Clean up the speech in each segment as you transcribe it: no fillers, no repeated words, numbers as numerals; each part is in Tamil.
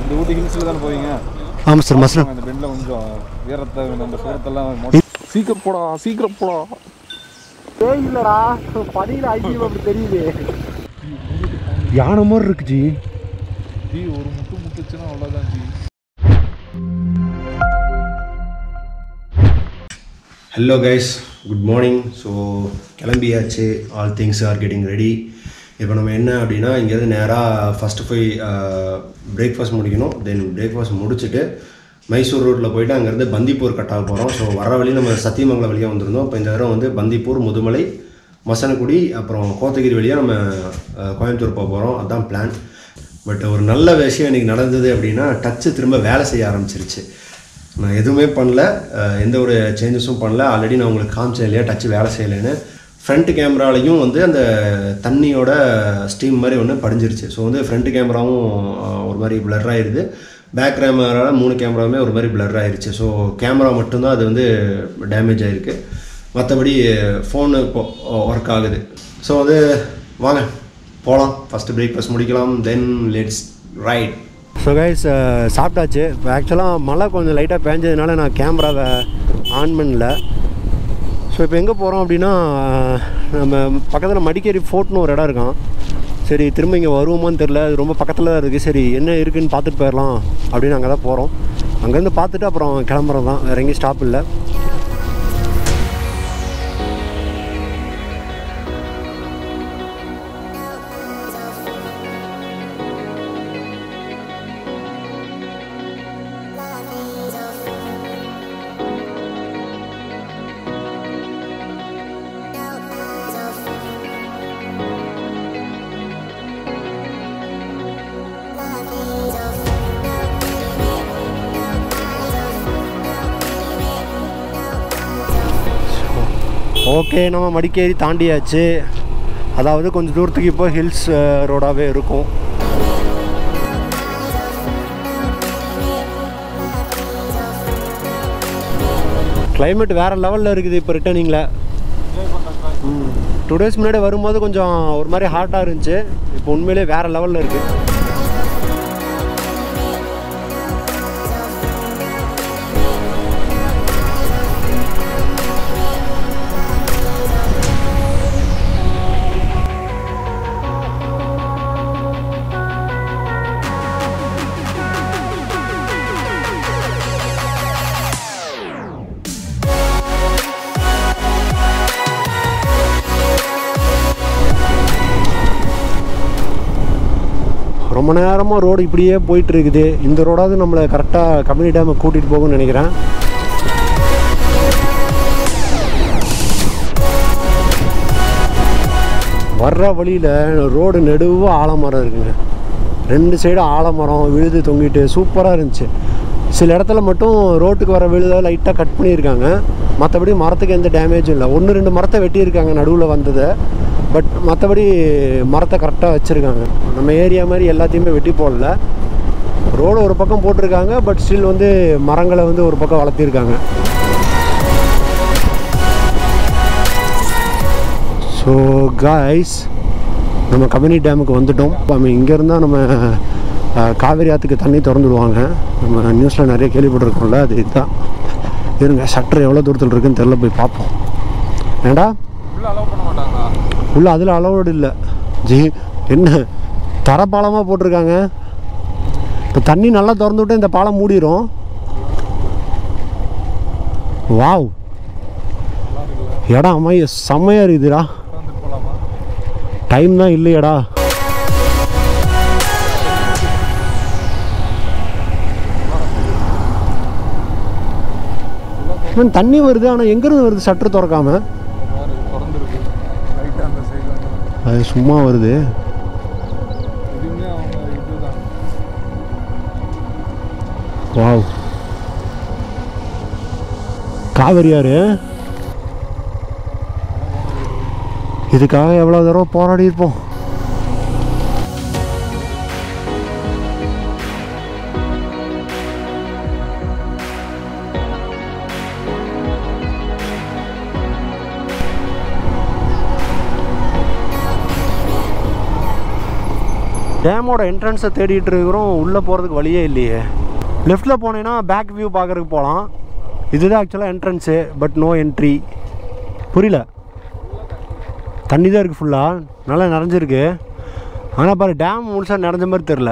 இந்த ஊட்டி ஹில்ஸ்ல தான போவீங்க? ஆமாம் சார். மஸ்லாம் அந்த பெண்ட்ல கொஞ்சம் வீரத்தை நம்ம சுரத்தெல்லாம் சீக்கிரம் போடா. ஏய் இல்லடா, படியில ஐடியா அப்படி தெரியுது. யானை மாதிரி இருக்கு ஜி. ஜி ஒரு முட்டுச்சுன்னா அவ்வளோதான் ji. Hello guys, good morning. So கிளம்பியாச்சு. All things are getting ready. இப்போ நம்ம என்ன அப்படின்னா, இங்கேருந்து நேராக ஃபஸ்ட்டு போய் பிரேக்ஃபாஸ்ட் முடிக்கணும். தென் பிரேக்ஃபாஸ்ட் முடிச்சுட்டு மைசூர் ரோட்டில் போய்ட்டு அங்கேருந்து பந்திப்பூர் கட்டாக போகிறோம். ஸோ வர வழி நம்ம சத்தியமங்கலம் வழியாக வந்திருந்தோம். இப்போ இந்த தடவை வந்து பந்திப்பூர், முதுமலை, மசனக்குடி, அப்புறம் கோத்தகிரி வழியாக நம்ம கோயம்புத்தூர் போக போகிறோம். அதுதான் பிளான். பட் ஒரு நல்ல விஷயம் இன்றைக்கி நடந்தது அப்படின்னா, டச்சு திரும்ப வேலை செய்ய ஆரம்பிச்சிருச்சு. நான் எதுவுமே பண்ணல, எந்த ஒரு சேஞ்சஸும் பண்ணல. ஆல்ரெடி நான் உங்களுக்கு காமிச்சேன் இல்லையா டச்சு வேலை செய்யலைன்னு. ஃப்ரண்ட் கேமராலையும் வந்து அந்த தண்ணியோட ஸ்டீம் மாதிரி ஒன்று படிஞ்சிருச்சு. ஸோ வந்து ஃப்ரண்ட் கேமராவும் ஒரு மாதிரி பிளர் ஆகிடுது. பேக் கேமராவில் 3 கேமராவுமே ஒரு மாதிரி பிளர் ஆகிடுச்சு. ஸோ கேமரா மட்டும்தான் அது வந்து டேமேஜ் ஆகிருக்கு. மற்றபடி ஃபோனு இப்போ ஒர்க் ஆகுது. ஸோ வந்து வாங்க போகலாம். ஃபஸ்ட்டு பிரேக்ஃபாஸ்ட் முடிக்கலாம். Then let's right. So guys, சாப்பிட்டாச்சு. இப்போ ஆக்சுவலாக மழை கொஞ்சம் லைட்டாக பேஞ்சதுனால நான் கேமராவை ஆன் பண்ணல. ஸோ இப்போ எங்கே போகிறோம் அப்படின்னா, நம்ம பக்கத்தில் மடிக்கேரி ஃபோர்ட்னு ஒரு இடம் இருக்கான். சரி, திரும்ப இங்கே வருவோமான்னு தெரில. அது ரொம்ப பக்கத்தில் தான் இருக்குது. சரி என்ன இருக்குதுன்னு பார்த்துட்டு போயிடலாம் அப்படின்னு அங்கே தான் போகிறோம். அங்கேருந்து பார்த்துட்டு அப்புறம் கிளம்புறது தான். வேறு எங்கேயும் ஸ்டாப் இல்லை. ஓகே, நம்ம மடிக்கேரி தாண்டியாச்சு. அதாவது கொஞ்சம் தூரத்துக்கு இப்போ ஹில்ஸ் ரோடாகவே இருக்கும். கிளைமேட் வேறு லெவலில் இருக்குது இப்போ ரிட்டர்னிங்கில். 2 days முன்னாடி வரும்போது கொஞ்சம் ஒரு மாதிரி ஹாட்டாக இருந்துச்சு. இப்போ உண்மையிலே வேறு லெவலில் இருக்குது. ரொம்ப நேரமாக ரோடு இப்படியே போயிட்டுருக்குது. இந்த ரோடாவது நம்மளை கரெக்டாக கபினி டேமை கூட்டிகிட்டு போகும்னு நினைக்கிறேன். வர்ற வழியில் ரோடு நெடுவாக ஆலமரம் இருக்குங்க. 2 சைடும் ஆலமரம் விழுது தொங்கிட்டு சூப்பராக இருந்துச்சு. சில இடத்துல மட்டும் ரோட்டுக்கு வர விழுதை லைட்டாக கட் பண்ணியிருக்காங்க. மற்றபடி மரத்துக்கு எந்த டேமேஜும் இல்லை. 1-2 மரத்தை வெட்டியிருக்காங்க நடுவில் வந்ததை. பட் மற்றபடி மரத்தை கரெக்டாக வச்சுருக்காங்க. நம்ம ஏரியா மாதிரி எல்லாத்தையுமே வெட்டி போடல. ரோடு ஒரு பக்கம் போட்டிருக்காங்க. பட் ஸ்டில் வந்து மரங்களை வந்து ஒரு பக்கம் வளர்த்திருக்காங்க. ஸோ காய்ஸ், நம்ம கபினி டேமுக்கு வந்துட்டோம். நம்ம இங்கேருந்தால் நம்ம காவேரி ஆற்றுக்கு தண்ணி திறந்துடுவாங்க. நம்ம நியூஸில் நிறைய கேள்விப்பட்டிருக்கோம்ல, அது இதுதான். இருங்க, ஷட்டர் எவ்வளோ தூரத்தில் இருக்குன்னு தெரில, போய் பார்ப்போம். ஏண்டா உள்ள அதில் அலோடு இல்லை ஜி. என்ன தரப்பாலமாக போட்டிருக்காங்க. இப்போ தண்ணி நல்லா திறந்து விட்டு இந்த பாலம் மூடிடும். வாவ், இடம் செம்மையாக இருக்குதுடா. டைம் தான் இல்லையடா. தண்ணி வருது, ஆனால் எங்கேருந்து வருது ஷட்டர் திறக்காம? அது சும்மா வருது. வாவ், காவிரி ஆறு. இதுக்காக எவ்வளோ தடவை போராடி இருப்போம். டேமோட என்ட்ரன்ஸை தேடிட்டு இருக்கிறோம். உள்ளே போகிறதுக்கு வழியே இல்லையே. லெஃப்ட்டில் போனேன்னா பேக் வியூ பார்க்குறதுக்கு போகலாம். இதுதான் ஆக்சுவலாக என்ட்ரன்ஸு, பட் நோ என்ட்ரி. புரியல, தண்ணி தான் இருக்குது ஃபுல்லாக, நல்லா நிறைஞ்சிருக்கு. ஆனால் பாரு டேம் முழுசாக நிறைஞ்ச மாதிரி தெரில.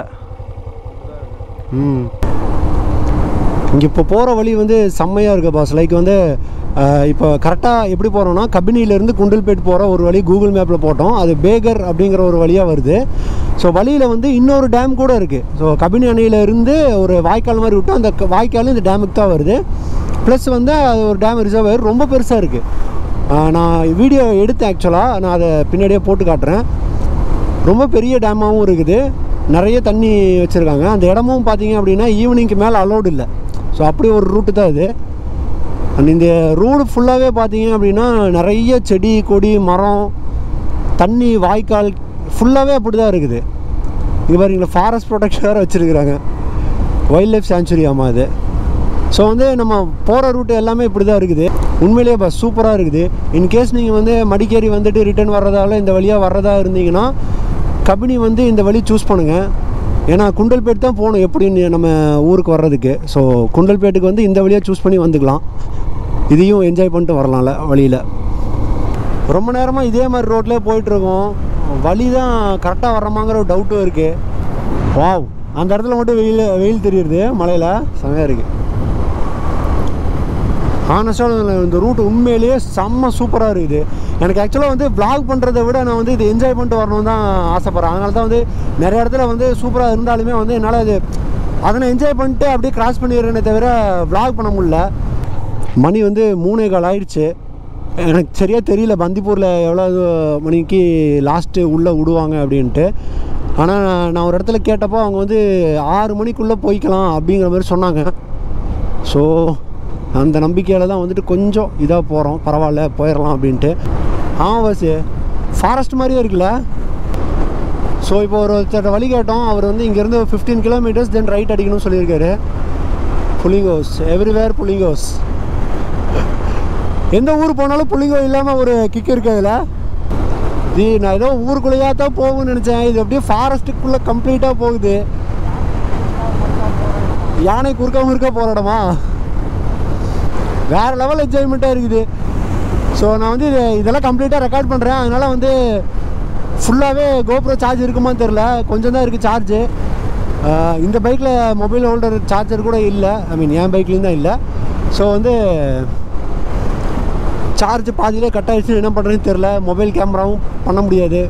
இங்கே இப்போ போகிற வழி வந்து செம்மையாக இருக்குது பாஸ். லைக் வந்து இப்போ கரெக்டாக எப்படி போகிறோன்னா கபினியிலேருந்து குண்டல்பேட் போகிற ஒரு வழி கூகுள் மேப்பில் போட்டோம். அது பேகர் அப்படிங்கிற ஒரு வழியாக வருது. ஸோ வழியில் வந்து இன்னொரு டேம் கூட இருக்குது. ஸோ கபினி அணையிலேருந்து ஒரு வாய்க்கால் மாதிரி விட்டு அந்த வாய்க்கால் இந்த டேமுக்கு தான் வருது. ப்ளஸ் வந்து அது ஒரு டேம் ரிசர்வர் ரொம்ப பெருசாக இருக்குது. நான் வீடியோ எடுத்தேன் ஆக்சுவலாக, நான் அதை பின்னாடியே போட்டு காட்டுறேன். ரொம்ப பெரிய டேமாகவும் இருக்குது, நிறைய தண்ணி வச்சுருக்காங்க. அந்த இடமும் பார்த்தீங்க அப்படின்னா ஈவினிங்க்கு மேலே அலோடு இல்லை. ஸோ அப்படி ஒரு ரூட்டு தான் இது. அண்ட் இந்த ரோடு ஃபுல்லாகவே பார்த்தீங்க அப்படின்னா நிறைய செடி கொடி மரம் தண்ணி வாய்க்கால் ஃபுல்லாகவே அப்படி தான் இருக்குது. இங்கே பாருங்களா, ஃபாரஸ்ட் ப்ரொடெக்ஷன் வேறு வச்சுருக்குறாங்க, வைல்ட் லைஃப் சாங்சுரி. ஆமாம் அது. ஸோ வந்து நம்ம போகிற ரூட்டு எல்லாமே இப்படி தான் இருக்குது. உண்மையிலேயே பஸ் சூப்பராக இருக்குது. இன்கேஸ் நீங்கள் வந்து மடிக்கேரி வந்துட்டு ரிட்டர்ன் வர்றதால இந்த வழியாக வர்றதா இருந்தீங்கன்னா கபினி வந்து இந்த வழி சூஸ் பண்ணுங்கள். ஏன்னா குண்டல்பேட் தான் போகணும் எப்படின்னு நம்ம ஊருக்கு வர்றதுக்கு. ஸோ குண்டல்பேட்டுக்கு வந்து இந்த வழியாக சூஸ் பண்ணி வந்துக்கலாம். இதையும் என்ஜாய் பண்ணிட்டு வரலாம்ல வழியில். ரொம்ப நேரமாக இதே மாதிரி ரோட்லேயே போயிட்டுருக்கோம். வழி தான் கரெக்டாக வர்றோமாங்கிற ஒரு டவுட்டும் இருக்குது. வாவ், அந்த இடத்துல மட்டும் வெயில் தெரியுது மலையில், செமையாக இருக்குது. ஆனஸ்டாக இந்த ரூட் உண்மையிலேயே செம்ம சூப்பராக இருக்குது. எனக்கு ஆக்சுவலாக வந்து vlog பண்ணுறதை விட நான் வந்து இது என்ஜாய் பண்ணிட்டு வரணும்னு தான் ஆசைப்பட்றேன். அதனால தான் வந்து நிறைய இடத்துல வந்து சூப்பராக இருந்தாலுமே வந்து என்னால் அதை நான் என்ஜாய் பண்ணிட்டு அப்படியே கிராஸ் பண்ணிடுறேனே தவிர vlog பண்ண முடியல. மணி வந்து 3:15 ஆயிடுச்சு. எனக்கு சரியாக தெரியல பந்திப்பூரில் எவ்வளோ மணிக்கு லாஸ்ட்டு உள்ளே விடுவாங்க அப்படின்ட்டு. ஆனால் நான் ஒரு இடத்துல கேட்டப்போ அவங்க வந்து 6 மணிக்குள்ளே போய்க்கலாம் அப்படிங்கிற மாதிரி சொன்னாங்க. ஸோ அந்த நம்பிக்கையில் தான் வந்துட்டு கொஞ்சம் இதாக போகிறோம், பரவாயில்ல போயிடலாம் அப்படின்ட்டு. ஆமாம் பஸ்ஸு ஃபாரஸ்ட் மாதிரியே இருக்குல்ல. ஸோ இப்போ ஒருத்தர் வழி கேட்டோம். அவர் வந்து இங்கேருந்து 15 கிலோமீட்டர்ஸ் தென் ரைட் அடிக்கணும்னு சொல்லியிருக்காரு. புளிங்கோஸ் எவ்ரிவேர், புளிங்கோஸ். எந்த ஊர் போனாலும் புளிங்கோ இல்லாமல் ஒரு கிக் இருக்காதுல்ல. இது நான் ஏதோ ஊருக்குள்ளேயா தான் போகும்னு நினச்சேன். இது அப்படியே ஃபாரஸ்ட்டுக்குள்ளே கம்ப்ளீட்டாக போகுது. யானை குறுக்க போகிற இடமா, வேறு லெவல் என்ஜாய்மெண்ட்டாக இருக்குது. ஸோ நான் வந்து இதெல்லாம் கம்ப்ளீட்டாக ரெக்கார்ட் பண்ணுறேன். அதனால் வந்து ஃபுல்லாகவே கோப்ரோ சார்ஜ் இருக்குமான்னு தெரில, கொஞ்சம் தான் இருக்குது சார்ஜு. இந்த பைக்கில் மொபைல் ஹோல்டர் சார்ஜர் கூட இல்லை, ஐ மீன் என் பைக்லேயும் தான் இல்லை. ஸோ வந்து சார்ஜ் பாதியிலே கட் ஆகிடுச்சு, என்ன பண்ணுறதுன்னு தெரில. மொபைல் கேமராவும் பண்ண முடியாது,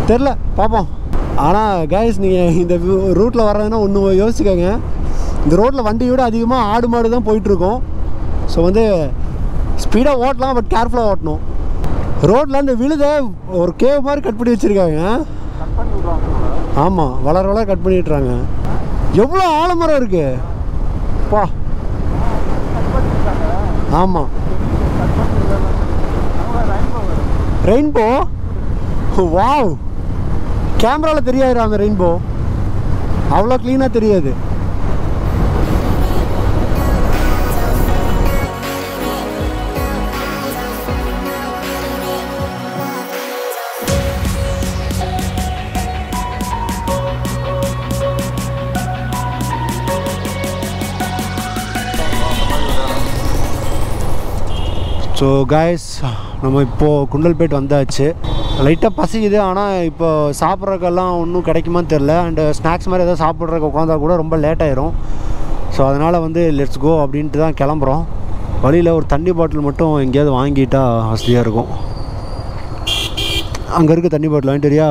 தெரில, பார்ப்போம். ஆனால் கைஸ் நீங்கள் இந்த ரூட்டில் வர்றதுன்னா ஒன்று யோசிச்சுக்கோங்க. இந்த ரோட்டில் வண்டியை விட அதிகமாக ஆடு மாடு தான் போயிட்டுருக்கோம். ஸோ வந்து ஸ்பீடாக ஓட்டலாம், பட் கேர்ஃபுல்லாக ஓட்டணும். ரோட்டில் அந்த விழுத ஒரு கேவ் மாதிரி கட் பண்ணி வச்சுருக்காங்க. ஆமாம், வளர கட் பண்ணிட்டுறாங்க. எவ்வளோ ஆலமரம் இருக்குது பா. ஆமாம், ரெயின்போ. வாவ், கேமராவில் தெரியாது அந்த ரெயின்போ, அவ்வளோ க்ளீனாக தெரியாது. ஸோ காய்ஸ், நம்ம இப்போது குண்டல்பேட் வந்தாச்சு. லைட்டாக பசிக்குது, ஆனால் இப்போ சாப்பிட்றதுக்கெல்லாம் ஒன்றும் கிடைக்குமான்னு தெரில. அண்டு ஸ்நாக்ஸ் மாதிரி எதாவது சாப்பிட்றதுக்கு உட்காந்தா கூட ரொம்ப லேட் ஆயிரும். ஸோ அதனால் வந்து லெட்ஸ் கோ அப்படின்ட்டு தான் கிளம்புறோம். வழியில் ஒரு தண்ணி பாட்டில் மட்டும் எங்கேயாவது வாங்கிட்டா வசதியாக இருக்கும். அங்கே இருக்க தண்ணி பாட்டில் வாங்கிட்டுறியா?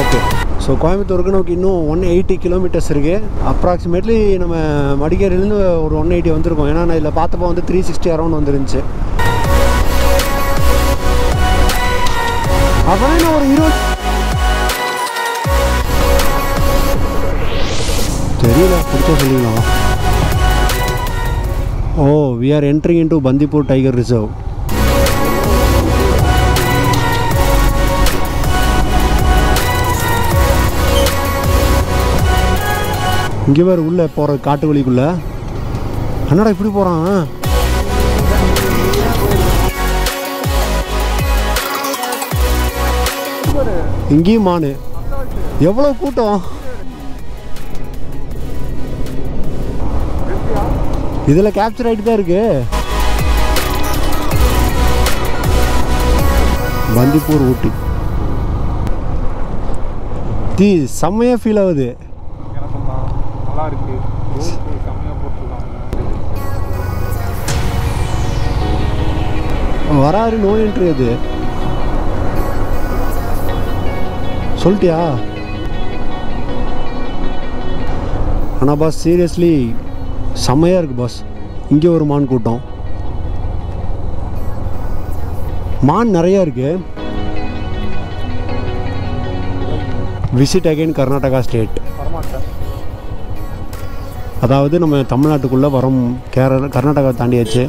ஓகே. ஸோ கோயம்புத்தூருக்கு நமக்கு இன்னும் 180 கிலோமீட்டர்ஸ் இருக்குது. அப்ராக்சிமேட்லி நம்ம மடிக்கேரியிலேருந்து ஒரு 180 வந்திருக்கோம். ஏன்னா நான் இதில் பார்த்தப்போ வந்து 360 அரௌண்ட் வந்துருந்துச்சு. அப்புறம் நான் ஒரு 20 தெரியல பிடிச்சா சொல்லிக்கலாம். Oh, we are entering into Bandipur tiger reserve. இங்கே வேறு உள்ளே போகிற காட்டு வழிக்குள்ளே. என்னடா இப்படி போகிறான்? இங்கேயும் மானு. எவ்வளோ கூட்டம்! இதில் கேப்சர் ஆகிட்டு தான் இருக்கு. பந்திப்பூர் ஊட்டி செம்மையாக ஃபீல் ஆகுது. நல்லா இருக்கு. கம்மியாக போட்டுருக்காங்க. வராரு நோ என்ட்ரி. அது சொல்லிட்டியா? ஆனால் பாஸ் சீரியஸ்லி செம்மையாக இருக்குது பாஸ். இங்கே ஒரு மான் கூட்டம். மான் நிறையா இருக்குது. Visit again Karnataka state. அதாவது நம்ம தமிழ்நாட்டுக்குள்ளே வரோம். கர்நாடகா தாண்டியாச்சு.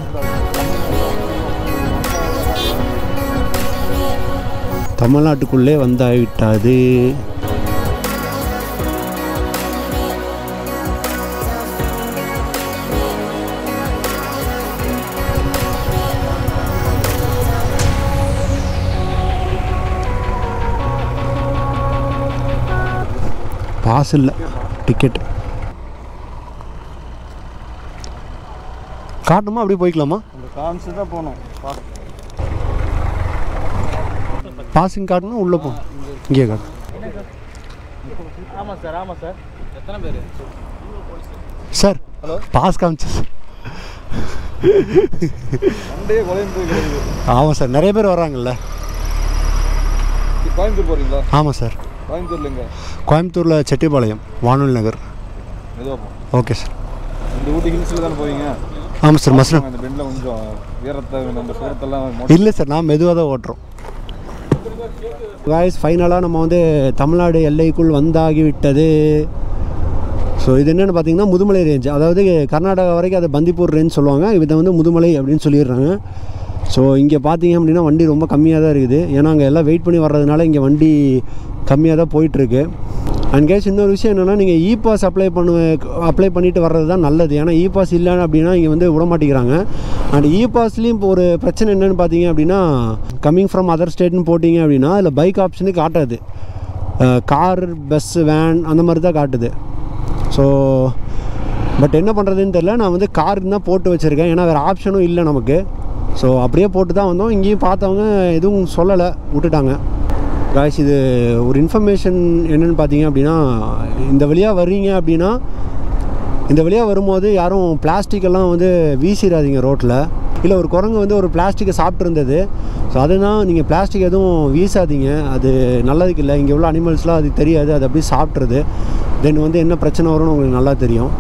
தமிழ்நாட்டுக்குள்ளே வந்தாவிட்டாது. பாஸ் இல்லை, டிக்கெட் காட்டுமா? அப்படியே போய்க்கலாமா? காமிச்சு தான் போகணும். பாசிங் காட்டணும். உள்ளே போ. இங்கே காட்டு. ஆமாம் சார், ஆமாம் சார். எத்தனை பேர் சார்? ஹலோ, பாஸ் காமிச்சு சார். ஆமாம் சார், நிறைய பேர் வர்றாங்கல்ல. கோயம்புத்தூர் போகிறீங்களா? ஆமாம் சார். கோயம்புத்தூர்லங்க? கோயம்புத்தூரில் செட்டிப்பாளையம், வானொலி நகர். Okay sir. இந்த ஊட்டி ஹில்ஸில் தானே போவீங்க? ஆமாம் சார். மஸ்ரூம் இந்த பெண்டில் கொஞ்சம் வீரத்தை நம்ம சுரத்தெல்லாம் இல்லை சார், நான் மெதுவாக தான் ஓட்டுறோம். காய்ஸ், ஃபைனலாக நம்ம வந்து தமிழ்நாடு எல்லைக்குள் வந்தாகிவிட்டது. ஸோ இது என்னென்னு பார்த்தீங்கன்னா முதுமலை ரேஞ்ச். அதாவது கர்நாடகா வரைக்கும் அதை பந்திப்பூர் ரேஞ்ச் சொல்லுவாங்க. இதை வந்து முதுமலை அப்படின்னு சொல்லிடுறாங்க. ஸோ இங்கே பார்த்தீங்க அப்படின்னா வண்டி ரொம்ப கம்மியாக தான் இருக்குது. ஏன்னா அங்கே எல்லாம் வெயிட் பண்ணி வர்றதுனால இங்கே வண்டி கம்மியாக தான் போயிட்டுருக்கு. அண்ட் கேஸ் இன்னொரு விஷயம் என்னென்னா, நீங்கள் இ பாஸ் அப்ளை பண்ணிவிட்டு வர்றது தான் நல்லது. ஏன்னா இ பாஸ் இல்லை அப்படின்னா இங்கே வந்து விட மாட்டேங்கிறாங்க. அண்ட் இ பாஸ்லேயும் இப்போ ஒரு பிரச்சனை என்னென்னு பார்த்தீங்க அப்படின்னா, கம்மிங் ஃப்ரம் அதர் ஸ்டேட்னு போட்டிங்க அப்படின்னா அதில் பைக் ஆப்ஷனு காட்டாது. கார், பஸ்ஸு, வேன் அந்த மாதிரி தான் காட்டுது. ஸோ பட் என்ன பண்ணுறதுன்னு தெரில. நான் வந்து கார் தான் போட்டு வச்சுருக்கேன். ஏன்னா வேறு ஆப்ஷனும் இல்லை நமக்கு. ஸோ அப்படியே போட்டு தான் வந்தோம். இங்கேயும் பார்த்தவங்க எதுவும் சொல்லலை, விட்டுட்டாங்க. காய்ஸ், இது ஒரு இன்ஃபர்மேஷன் என்னென்னு பார்த்தீங்க அப்படின்னா, இந்த வழியாக வர்றீங்க அப்படின்னா இந்த வழியாக வரும்போது யாரும் பிளாஸ்டிக்கெல்லாம் வந்து வீசிடாதீங்க ரோட்டில். இல்லை, ஒரு குரங்கு வந்து ஒரு பிளாஸ்டிக்கை சாப்பிட்ருந்தது. ஸோ அதுதான், நீங்கள் பிளாஸ்டிக் எதுவும் வீசாதீங்க, அது நல்லதுக்கு இல்லை. இங்கே உள்ள அனிமல்ஸ்லாம் அது தெரியாது, அது அப்படியே சாப்பிட்றது. தென் வந்து என்ன பிரச்சனை வரும்னு உங்களுக்கு நல்லா தெரியும்.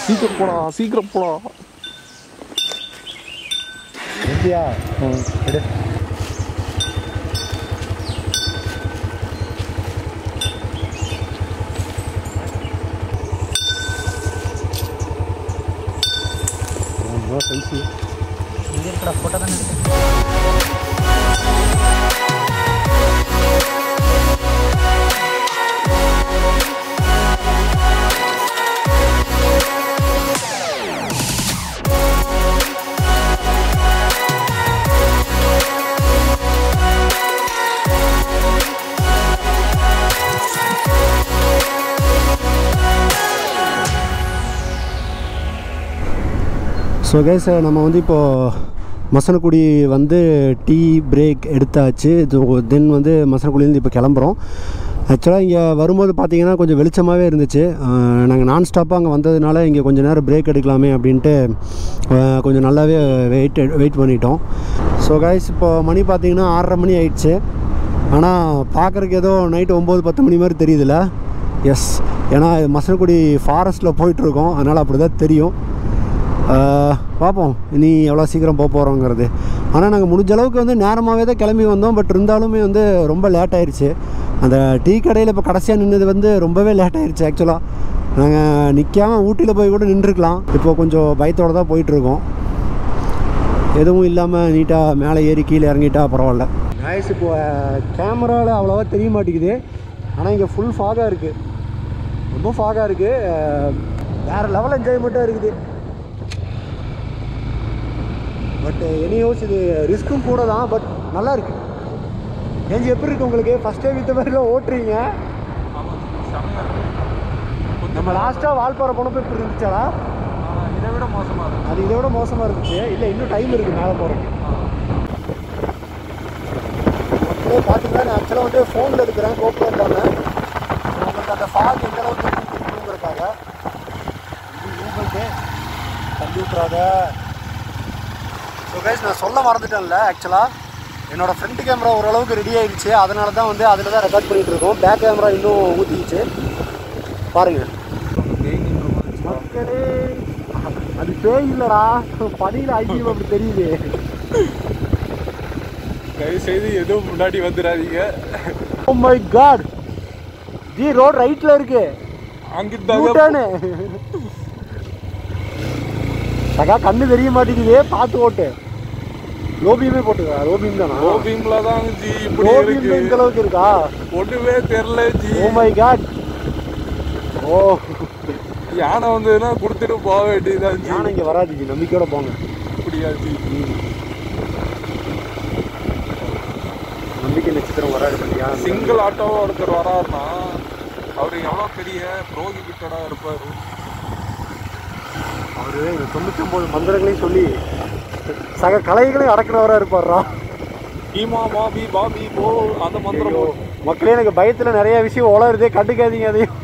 சீக்கிரம் போடா, சீக்கிரம் போடா. எப்படியா? எடு. சைஸு இங்கே இருக்கடா, ஃபோட்டோ தானே இருக்கு. ஸோ கைஸ், நம்ம வந்து இப்போது மசனக்குடி வந்து டீ பிரேக் எடுத்தாச்சு. தென் வந்து மசனக்குடியிலேருந்து இப்போ கிளம்புறோம். ஆக்சுவலாக இங்கே வரும்போது பார்த்தீங்கன்னா கொஞ்சம் வெளிச்சமாகவே இருந்துச்சு. நாங்கள் நான் ஸ்டாப்பாக அங்கே வந்ததுனால இங்கே கொஞ்சம் நேரம் பிரேக் எடுக்கலாமே அப்படின்ட்டு கொஞ்சம் நல்லாவே வெயிட் பண்ணிட்டோம். ஸோ கைஸ், இப்போ மணி பார்த்தீங்கன்னா 6:30 மணி ஆயிடுச்சு. ஆனால் பார்க்குறக்கு ஏதோ நைட்டு 9-10 மணி மாதிரி தெரியுதுல்ல. எஸ், ஏன்னா மசனக்குடி ஃபாரஸ்ட்டில் போயிட்டுருக்கோம், அதனால் அப்படி தான் தெரியும். பார்ப்போம் இனி எவ்வளோ சீக்கிரம் போக போகிறோங்கிறது. ஆனால் நாங்கள் முடிஞ்ச அளவுக்கு வந்து நேரமாகவே தான் கிளம்பி வந்தோம். பட் இருந்தாலுமே வந்து ரொம்ப லேட் ஆயிடுச்சு. அந்த டீ கடையில் இப்போ கடைசியாக நின்னது வந்து ரொம்பவே லேட் ஆயிடுச்சு. ஆக்சுவலாக நாங்கள் நிற்காமல் ஊட்டியில் போய் கூட நின்றுருக்கலாம். இப்போ கொஞ்சம் பயத்தோடு தான் போயிட்டுருக்கோம். எதுவும் இல்லாமல் நீட்டாக மேலே ஏறி கீழே இறங்கிட்டா பரவாயில்ல. நாய்ஸ், இப்போ கேமராவில் அவ்வளோவா தெரிய மாட்டேங்குது. ஆனால் இங்கே ஃபுல் ஃபாகாக இருக்குது, ரொம்ப ஃபாகாக இருக்குது. வேறு லெவல் என்ஜாய்மெண்ட்டாக இருக்குது. பட் எனிஹவுஸ் இது ரிஸ்க்கும் கூட தான், பட் நல்லா இருக்கு. ஏஞ்சி எப்படி இருக்கு உங்களுக்கு? ஃபர்ஸ்ட் டைம் இந்த மாதிரிலாம் ஓட்டுறீங்க? நம்ம லாஸ்ட்டாக வால்பாறை போனப்போ இப்படி இருந்துச்சாடா? இதை விட மோசமாக இருக்கும். அது இதை விட மோசமாக இருந்துச்சு. இல்லை இன்னும் டைம் இருக்குது மேலே போகிறதுக்கு. பார்த்தீங்கன்னா நான் ஆக்சுவலாக வந்து ஃபோனில் எடுக்கிறேன், கோப்ரோ இல்லாமல். உங்களுக்கு அந்த ஃபாக் எந்த அளவுக்கு இருக்குங்கிறதுக்காக கம்ப்யூட்டராக. ஸோ கைஸ் நான் சொல்ல மறந்துட்டேன்ல, ஆக்சுவலாக என்னோடய ஃப்ரண்ட் கேமரா ஓரளவுக்கு ரெடி ஆகிடுச்சு. அதனால தான் வந்து அதில் தான் ரெக்கார்ட் பண்ணிகிட்டு இருக்கோம். பேக் கேமரா இன்னும் ஊற்றிடுச்சு பாருங்கள் மக்களே. அது பேய் இல்லைடா, பனியில் ஐக்கியம் அப்படி தெரியுது. தயவு செய்து எதுவும் முன்னாடி வந்துடாதீங்க. Oh my god ji, road ரைட்ல இருக்கு. அங்கிட்டானே சகா கண்ணு தெரிய மாட்டேங்குது, பார்த்து ஓட்டு. லோ பீமே போட்டுக்கா. லோ பீம் தானா? லோ பீம்ல தான் ஜி இப்படி லோ இருக்கு. பீம் இந்த அளவுக்கு இருக்கா? ஒண்ணுமே தெரியல ji. Oh my god. Oh யானை வந்ததுன்னா கொடுத்துட்டு போக வேண்டியதுதான் ஜி. யானை இங்கே வராது ஜி, நம்பிக்கையோட போங்க. அப்படியா ஜி? நம்பிக்கை நட்சத்திரம் வராது பண்ணியா? சிங்கிள் ஆட்டோவா ஒருத்தர் வராருன்னா அவரு எவ்வளோ பெரிய புரோகிபிட்டடா இருப்பாரு. அவரு 99 மந்திரங்களையும் சொல்லி சக கலைகளையும் அடக்கிறவராக இருப்பார்ரா. ஈமா மாபி பாபி போ அந்த மந்திரம். மக்களே எனக்கு பயத்தில் நிறைய விஷயம் உளருதே, கண்டுக்காதீங்க அதையும்.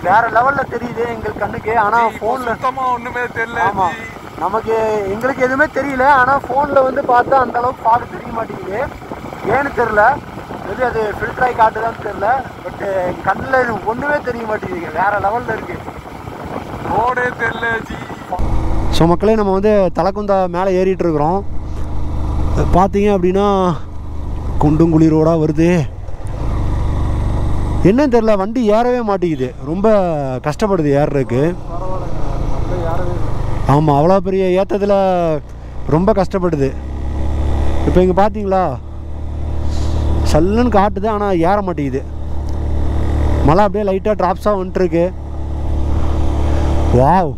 வேற லெவல்ல தெரியுது எங்கள் கண்ணுக்கு. ஆனா போன்ல சுத்தமா ஒண்ணுமே தெரியல. ஆமா நமக்கு எங்களுக்கு எதுவுமே தெரியல. ஆனா போன்ல வந்து பார்த்தா அந்த அளவுக்கு பார்க்க தெரிய மாட்டேங்குது. ஏன்னு தெரியல, எது அது ஃபில்டர் ஆகி காட்டுதான்னு தெரியல. பட் கண்ணில் ஒண்ணுமே தெரிய மாட்டேங்குது, வேற லெவல்ல இருக்கு. ரோடே தெரியல ஜி. ஸோ மக்களே நம்ம வந்து தலைக்குந்தா மேலே ஏறிட்டு இருக்கிறோம். பார்த்தீங்க அப்படின்னா குண்டுங்குழி ரோடாக வருது. என்னன்னு தெரில, வண்டி ஏறவே மாட்டேங்குது, ரொம்ப கஷ்டப்படுது ஏறுறதுக்கு. ஆமாம், அவ்வளோ பெரிய ஏற்றத்தில் ரொம்ப கஷ்டப்படுது. இப்போ இங்கே பார்த்தீங்களா சல்லுன்னு காட்டுது, ஆனால் ஏற மாட்டேங்குது. மழை அப்படியே லைட்டாக ட்ராப்ஸாக வந்துட்டுருக்கு. வாவ்,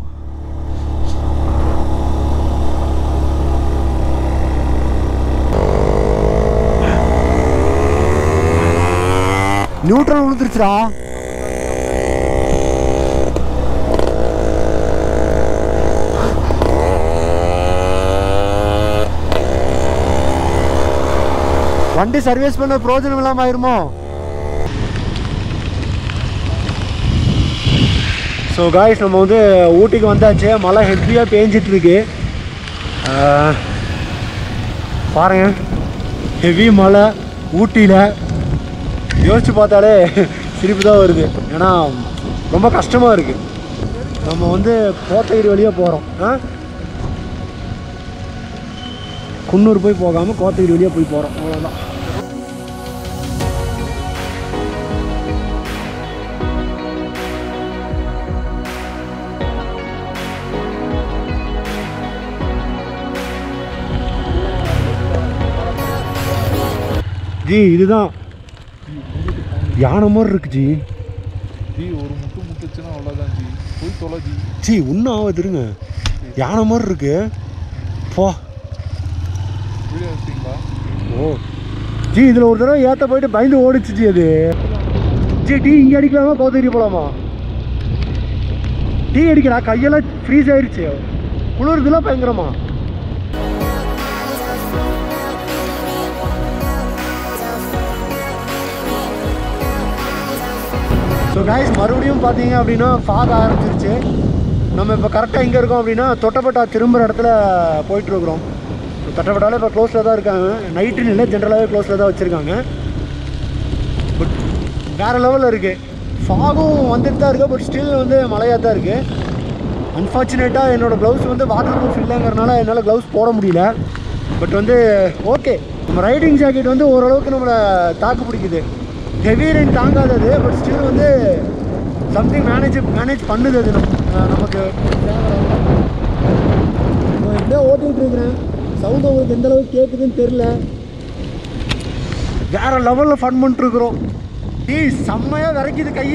நியூட்ரல் விழுந்துருச்சுடா. வண்டி சர்வீஸ் பண்ண பிரோஜனம் இல்லாமல் ஆயிருமோ? ஸோ காய்ஸ் நம்ம வந்து ஊட்டிக்கு வந்தாச்சு. மழை ஹெவியாக பேஞ்சிட்ருக்கு பாருங்க. ஹெவி மழை ஊட்டியில். யோசிச்சு பார்த்தாலே சிரிப்பு தான் வருது. ஏன்னா ரொம்ப கஷ்டமாக இருக்குது. நம்ம வந்து கோத்தகிரி வழியாக போகிறோம். குன்னூர் போய் போகாமல் கோத்தகிரி வழியாக போய் போகிறோம், அவ்வளோதான். ஜி இதுதான் யானை மாதிரி இருக்கு ஜி. ஜி ஒரு முட்டுச்சுன்னா அவ்வளோதான் ஜி, போய் தொலை ஜி. ஜி ஒன்றும் ஆகுதுருங்க, யானை மாதிரி இருக்கு. போ வீடியோ எடுத்தீங்களா? ஓ ஜி இதில் ஒரு தடவை ஏற்ற போயிட்டு பயந்து ஓடிச்சு ஜி. அது ஜி டீ இங்கே அடிக்கலாமா கோத்தகிரி போகலாமா? டீ அடிக்கிறா, கையெல்லாம் ஃப்ரீஸ் ஆயிடுச்சு, குளிர்துலாம் பயங்கரமா. ஸோ காய்ஸ் மறுபடியும் பார்த்தீங்க அப்படின்னா ஃபாக் ஆரம்பிச்சிருச்சு. நம்ம இப்போ கரெக்டாக எங்கே இருக்கோம் அப்படின்னா தொட்டப்பட்டா திரும்புகிற இடத்துல போயிட்டுருக்குறோம். தொட்டப்பட்டாலே இப்போ க்ளோஸில் தான் இருக்காங்க. நைட்டுன்னு இல்லை, ஜென்ரலாகவே க்ளோஸில் தான் வச்சுருக்காங்க. பட் வேறு லெவலில் இருக்குது. ஃபாகும் வந்துட்டு தான் இருக்குது, பட் ஸ்டில் வந்து மழையாக தான் இருக்குது. அன்ஃபார்ச்சுனேட்டாக என்னோடய க்ளவுஸ் வந்து வாட்டர் ப்ரூஃப் இல்லைங்கிறனால என்னால் க்ளவுஸ் போட முடியல. பட் வந்து ஓகே, நம்ம ரைடிங் ஜாக்கெட் வந்து ஓரளவுக்கு நம்மளை தாக்கு பிடிக்குது. ஹெவி ரெயின் தாங்காதது, பட் ஸ்டில் வந்து சம்திங் மேனேஜ் பண்ணுது அது நமக்கு. எப்படியோ ஓட்டிகிட்டு இருக்கிறேன். சவுண்ட் உங்களுக்கு எந்த அளவுக்கு கேட்குதுன்னு தெரில. வேறு லெவலில் ஃபன் பண்ணிட்டுருக்குறோம். டீ செம்மையாக விரைக்குது கை.